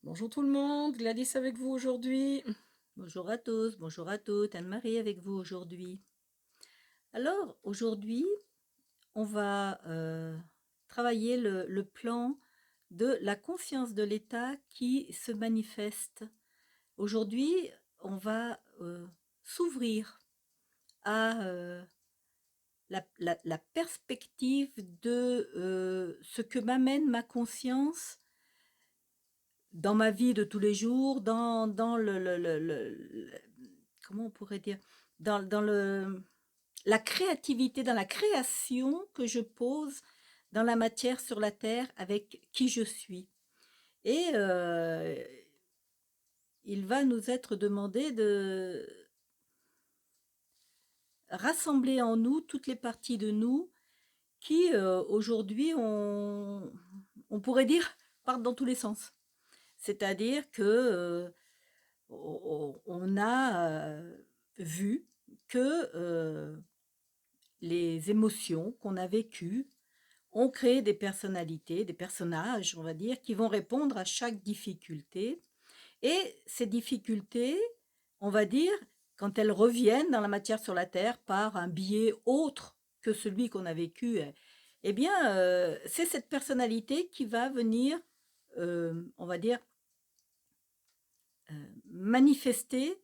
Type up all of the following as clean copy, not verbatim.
Bonjour tout le monde, Gladys avec vous aujourd'hui. Bonjour à tous, bonjour à toutes, Anne-Marie avec vous aujourd'hui. Alors, aujourd'hui, on va travailler le plan de la conscience de l'État qui se manifeste. Aujourd'hui, on va s'ouvrir à la perspective de ce que m'amène ma conscience dans ma vie de tous les jours, dans comment on pourrait dire, dans la créativité, dans la création que je pose dans la matière sur la terre avec qui je suis. Et il va nous être demandé de rassembler en nous toutes les parties de nous qui, aujourd'hui, on pourrait dire, partent dans tous les sens. C'est-à-dire que on a vu que les émotions qu'on a vécues ont créé des personnalités, des personnages, on va dire, qui vont répondre à chaque difficulté. Et ces difficultés, on va dire, quand elles reviennent dans la matière sur la Terre par un biais autre que celui qu'on a vécu, eh bien, c'est cette personnalité qui va venir, on va dire, manifester,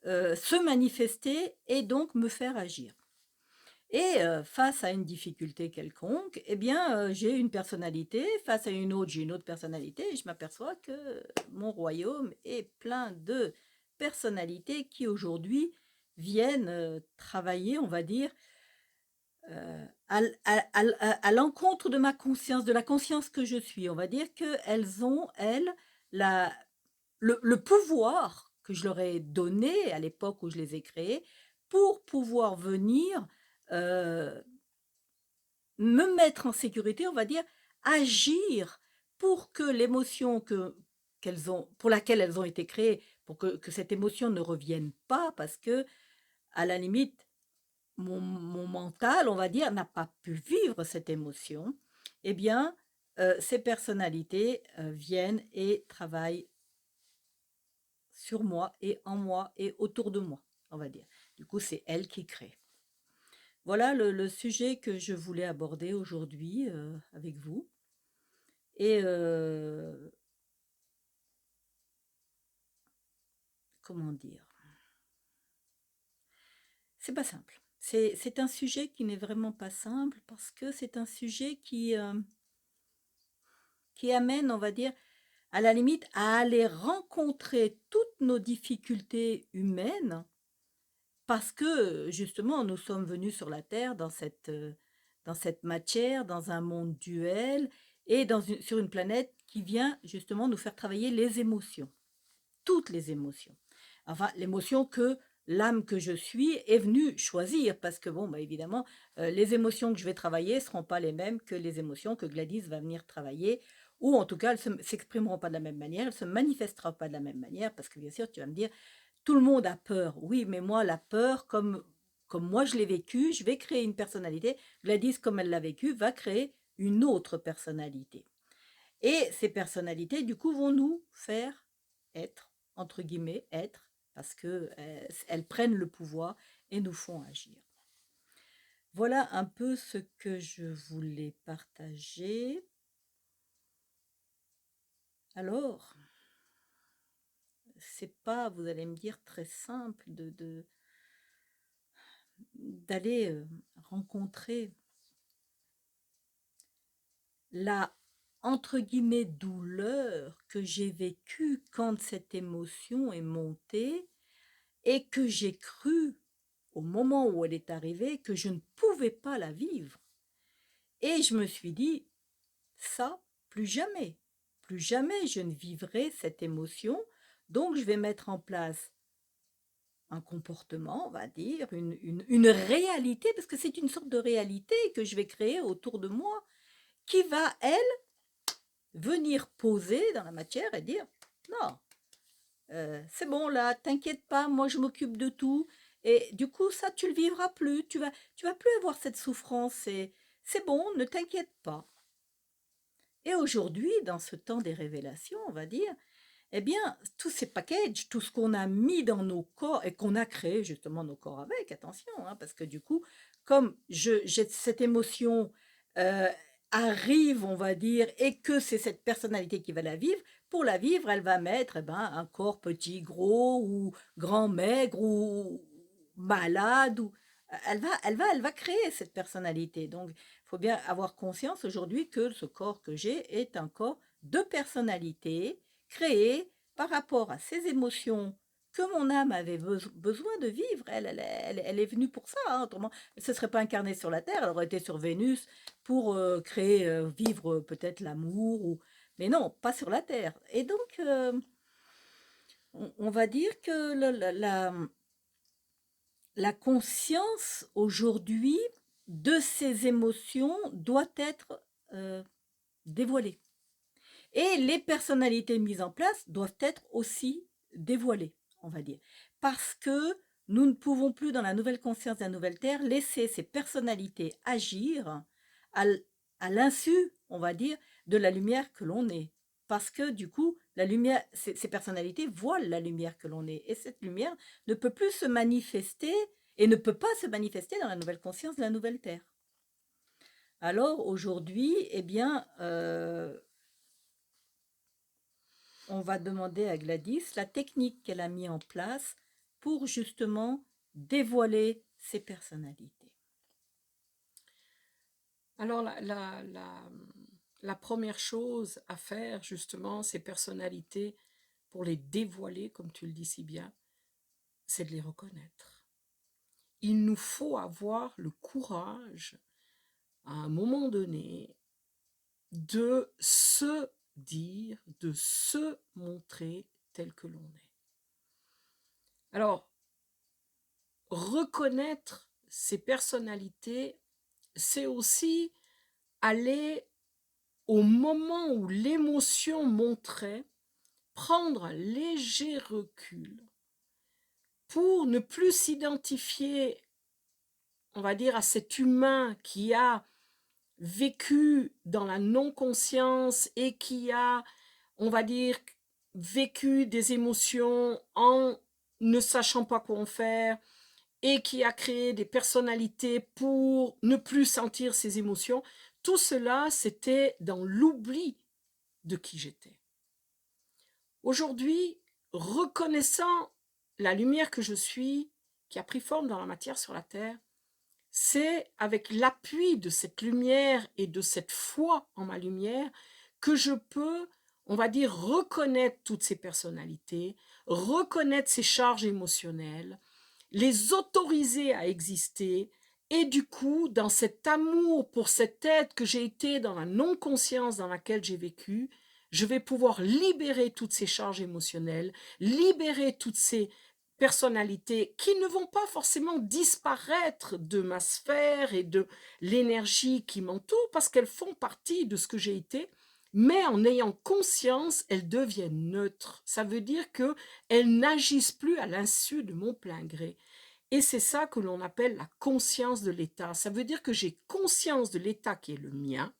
se manifester et donc me faire agir. Et face à une difficulté quelconque, eh bien, j'ai une personnalité, face à une autre, j'ai une autre personnalité, et je m'aperçois que mon royaume est plein de personnalités qui aujourd'hui viennent travailler, on va dire, à l'encontre de ma conscience, de la conscience que je suis. On va dire qu'elles ont, elles, la, le pouvoir que je leur ai donné à l'époque où je les ai créées pour pouvoir venir euh, me mettre en sécurité, on va dire, agir pour que l'émotion qu'elles ont, pour laquelle elles ont été créées, pour que cette émotion ne revienne pas, parce que, à la limite, mon mental, on va dire, n'a pas pu vivre cette émotion, eh bien, ces personnalités viennent et travaillent sur moi et autour de moi, on va dire. Du coup, c'est elles qui créent. Voilà le sujet que je voulais aborder aujourd'hui avec vous. Et comment dire? C'est pas simple. C'est un sujet qui n'est vraiment pas simple parce que c'est un sujet qui amène, on va dire, à la limite, à aller rencontrer toutes nos difficultés humaines parce que justement, nous sommes venus sur la Terre dans cette matière, dans un monde duel et sur une planète qui vient justement nous faire travailler les émotions, toutes les émotions. Enfin, l'émotion que l'âme que je suis est venue choisir, parce que bon, bah évidemment, les émotions que je vais travailler ne seront pas les mêmes que les émotions que Gladys va venir travailler, ou en tout cas, elles ne s'exprimeront pas de la même manière, elles ne se manifesteront pas de la même manière, parce que bien sûr, tu vas me dire, tout le monde a peur. Oui, mais moi, la peur, comme moi je l'ai vécu, je vais créer une personnalité. Gladys, comme elle l'a vécu, va créer une autre personnalité. Et ces personnalités, du coup, vont nous faire être, entre guillemets, être, parce que elles prennent le pouvoir et nous font agir. Voilà un peu ce que je voulais partager. Alors, c'est pas, vous allez me dire, très simple d'aller rencontrer la, entre guillemets, douleur que j'ai vécue quand cette émotion est montée et que j'ai cru au moment où elle est arrivée que je ne pouvais pas la vivre. Et je me suis dit, ça, plus jamais je ne vivrai cette émotion, donc je vais mettre en place un comportement, on va dire, une réalité, parce que c'est une sorte de réalité que je vais créer autour de moi, qui va, elle, venir poser dans la matière et dire, non, c'est bon là, t'inquiète pas, moi je m'occupe de tout. Et du coup, ça, tu le vivras plus, tu vas plus avoir cette souffrance. Et c'est bon, ne t'inquiète pas. Et aujourd'hui, dans ce temps des révélations, on va dire, eh bien, tous ces packages, tout ce qu'on a mis dans nos corps et qu'on a créé justement nos corps avec, attention, hein, parce que du coup, comme j'ai cette émotion euh, arrive, on va dire, et que c'est cette personnalité qui va la vivre, pour la vivre, elle va mettre eh ben, un corps petit, gros, ou grand, maigre, ou malade, ou elle va créer cette personnalité. Donc, il faut bien avoir conscience aujourd'hui que ce corps que j'ai est un corps de personnalité créée par rapport à ces émotions que mon âme avait besoin de vivre. Elle est venue pour ça, hein, autrement, elle ne se serait pas incarnée sur la Terre, elle aurait été sur Vénus pour créer, vivre peut-être l'amour, mais non, pas sur la Terre. Et donc, on va dire que la conscience aujourd'hui de ces émotions doit être dévoilée. Et les personnalités mises en place doivent être aussi dévoilées, on va dire. Parce que nous ne pouvons plus, dans la nouvelle conscience de la nouvelle Terre, laisser ces personnalités agir à, à l'insu, on va dire, de la lumière que l'on est. Parce que du coup, la lumière, ces personnalités voilent la lumière que l'on est. Et cette lumière ne peut plus se manifester et ne peut pas se manifester dans la nouvelle conscience de la nouvelle Terre. Alors aujourd'hui, eh bien, on va demander à Gladys la technique qu'elle a mis en place pour justement dévoiler ses personnalités. Alors, la première chose à faire, justement, ces personnalités, pour les dévoiler, comme tu le dis si bien, c'est de les reconnaître. Il nous faut avoir le courage, à un moment donné, de se dire, de se montrer tel que l'on est. Alors, reconnaître ces personnalités, c'est aussi aller au moment où l'émotion montrait, prendre un léger recul pour ne plus s'identifier, on va dire, à cet humain qui a vécu dans la non-conscience et qui a, on va dire, vécu des émotions en ne sachant pas quoi en faire et qui a créé des personnalités pour ne plus sentir ses émotions. Tout cela, c'était dans l'oubli de qui j'étais. Aujourd'hui, reconnaissant la lumière que je suis, qui a pris forme dans la matière sur la terre, c'est avec l'appui de cette lumière et de cette foi en ma lumière que je peux, on va dire, reconnaître toutes ces personnalités, reconnaître ces charges émotionnelles, les autoriser à exister, et du coup, dans cet amour pour cette être que j'ai été dans la non-conscience dans laquelle j'ai vécu, je vais pouvoir libérer toutes ces charges émotionnelles, libérer toutes ces personnalités qui ne vont pas forcément disparaître de ma sphère et de l'énergie qui m'entoure parce qu'elles font partie de ce que j'ai été, mais en ayant conscience, elles deviennent neutres. Ça veut dire qu'elles n'agissent plus à l'insu de mon plein gré. Et c'est ça que l'on appelle la conscience de l'état. Ça veut dire que j'ai conscience de l'état qui est le mien,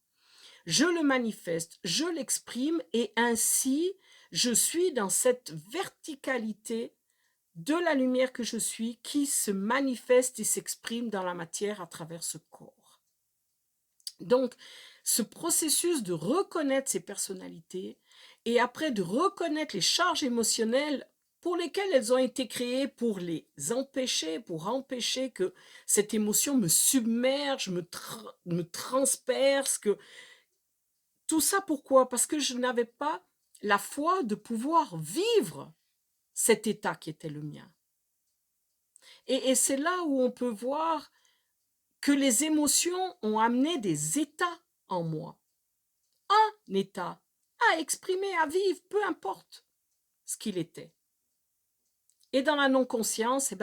je le manifeste, je l'exprime et ainsi je suis dans cette verticalité de la lumière que je suis qui se manifeste et s'exprime dans la matière à travers ce corps. Donc, ce processus de reconnaître ces personnalités et après de reconnaître les charges émotionnelles pour lesquelles elles ont été créées pour les empêcher, pour empêcher que cette émotion me submerge, me transperce, que tout ça pourquoi? Parce que je n'avais pas la foi de pouvoir vivre cet état qui était le mien. Et c'est là où on peut voir que les émotions ont amené des états en moi. Un état à exprimer, à vivre, peu importe ce qu'il était. Et dans la non-conscience,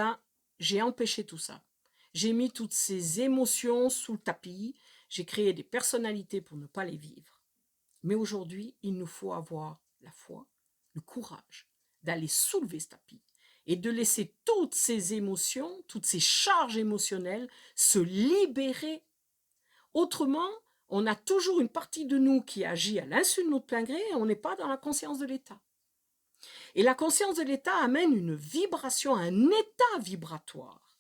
j'ai empêché tout ça. J'ai mis toutes ces émotions sous le tapis, j'ai créé des personnalités pour ne pas les vivre. Mais aujourd'hui, il nous faut avoir la foi, le courage d'aller soulever ce tapis et de laisser toutes ces émotions, toutes ces charges émotionnelles se libérer. Autrement, on a toujours une partie de nous qui agit à l'insu de notre plein gré et on n'est pas dans la conscience de l'état. Et la conscience de l'état amène une vibration, un état vibratoire.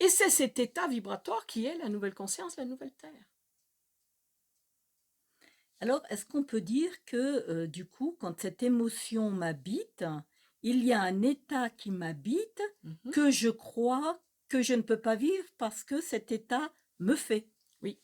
Et c'est cet état vibratoire qui est la nouvelle conscience, la nouvelle terre. Alors, est-ce qu'on peut dire que, du coup, quand cette émotion m'habite, il y a un état qui m'habite Mhm. que je crois que je ne peux pas vivre parce que cet état me fait? Oui.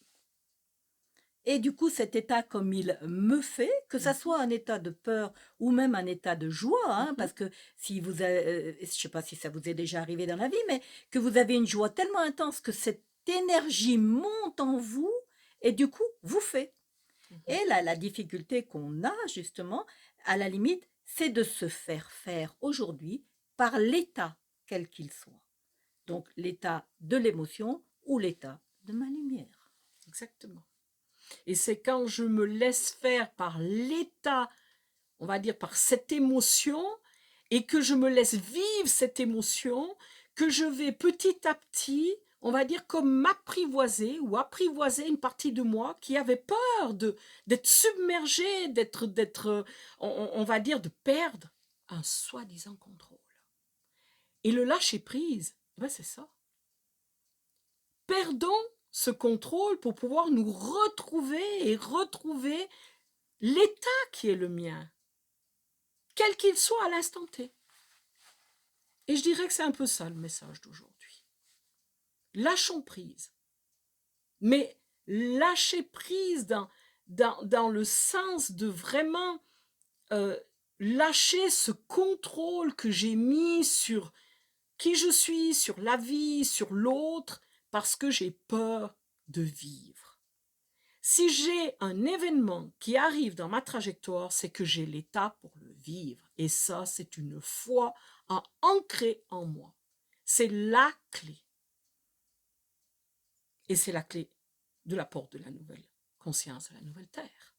Et du coup, cet état comme il me fait, que ça Mhm. soit un état de peur ou même un état de joie, hein, Mhm. parce que si vous je ne sais pas si ça vous est déjà arrivé dans la vie, mais que vous avez une joie tellement intense que cette énergie monte en vous et du coup vous fait. Mhm. Et la difficulté qu'on a justement, à la limite, c'est de se faire faire aujourd'hui par l'état quel qu'il soit. Donc l'état de l'émotion ou l'état de ma lumière. Exactement. Et c'est quand je me laisse faire par l'état, on va dire par cette émotion, et que je me laisse vivre cette émotion, que je vais petit à petit, on va dire comme m'apprivoiser ou apprivoiser une partie de moi qui avait peur d'être submergée, on va dire, de perdre un soi-disant contrôle. Et le lâcher prise, ben c'est ça. Perdons ce contrôle pour pouvoir nous retrouver et retrouver l'état qui est le mien, quel qu'il soit à l'instant T. Et je dirais que c'est un peu ça le message d'aujourd'hui. Lâchons prise. Mais lâcher prise dans le sens de vraiment lâcher ce contrôle que j'ai mis sur qui je suis, sur la vie, sur l'autre, parce que j'ai peur de vivre. Si j'ai un événement qui arrive dans ma trajectoire, c'est que j'ai l'état pour le vivre. Et ça, c'est une foi à ancrer en moi. C'est la clé. Et c'est la clé de la porte de la nouvelle conscience, de la nouvelle terre.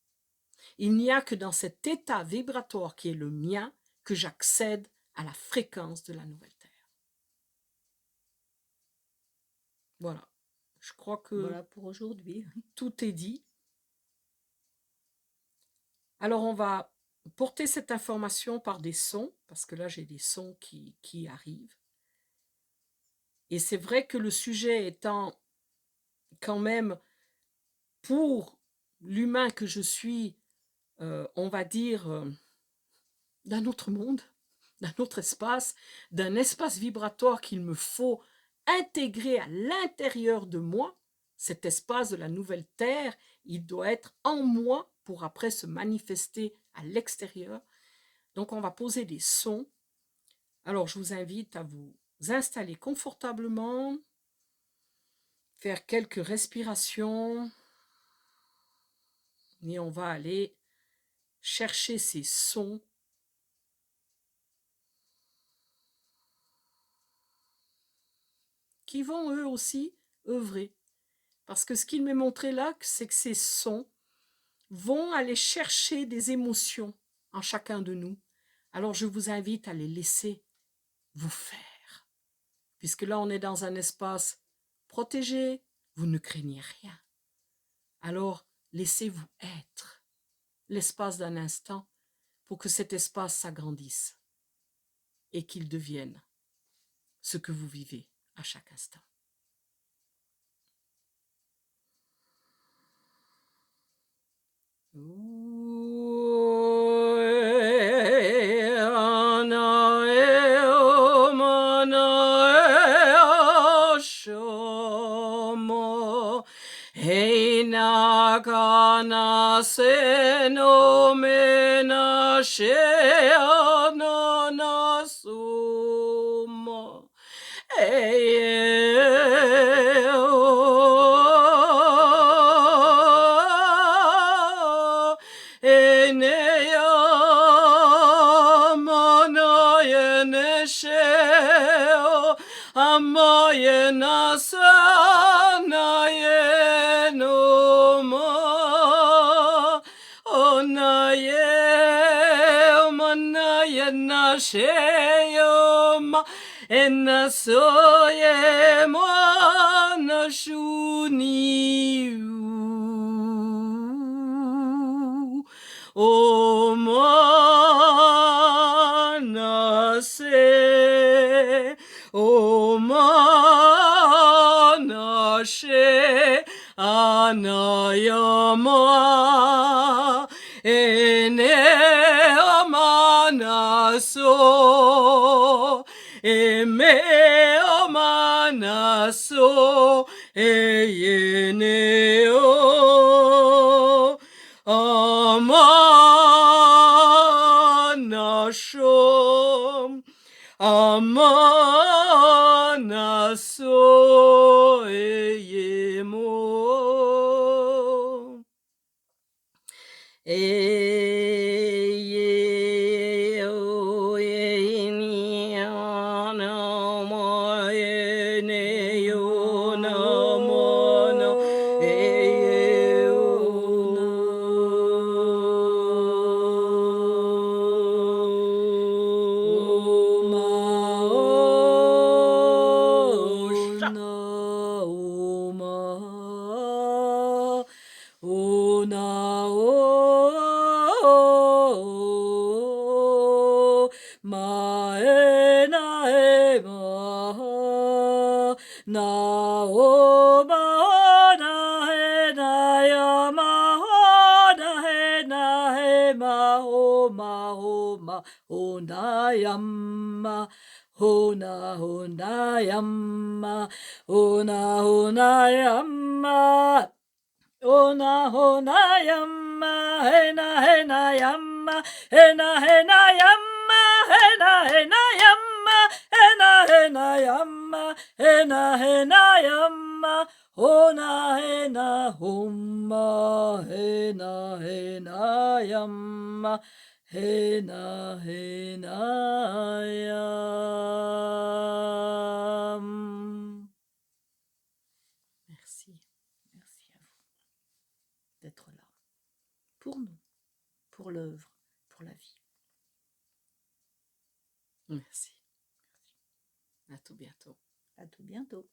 Il n'y a que dans cet état vibratoire qui est le mien que j'accède à la fréquence de la nouvelle terre. Voilà. Je crois que Voilà pour aujourd'hui. tout est dit. Alors, on va porter cette information par des sons, parce que là, j'ai des sons qui arrivent. Et c'est vrai que le sujet étant quand même pour l'humain que je suis, on va dire, d'un autre monde, d'un autre espace, d'un espace vibratoire qu'il me faut intégrer à l'intérieur de moi, cet espace de la nouvelle terre, il doit être en moi pour après se manifester à l'extérieur. Donc on va poser des sons. Alors je vous invite à vous installer confortablement, faire quelques respirations et on va aller chercher ces sons qui vont eux aussi œuvrer. Parce que ce qu'il m'est montré là, c'est que ces sons vont aller chercher des émotions en chacun de nous. Alors je vous invite à les laisser vous faire. Puisque là, on est dans un espace protégé, vous ne craignez rien. Alors, laissez-vous être l'espace d'un instant pour que cet espace s'agrandisse et qu'il devienne ce que vous vivez à chaque instant. Kana se no mena she anana suma eneya mana yene sheo amayena sana yenoma onaye manayena sheyoma enasoye mana shuniu o mana eyene omanaso, eme omanaso, eyene o amanashom, amanaso eyemo. Eye o eni anamo ene yo namono eye Honayamma, hona honayamma, hona honayamma, hona honayamma, hena henayamma, hena henayamma, hena henayamma, hena henayamma, hena henayamma, hona hena humma, hena henayamma. Hena henayam. Merci à vous d'être là pour nous, pour l'œuvre, pour la vie. Merci. À tout bientôt. À tout bientôt.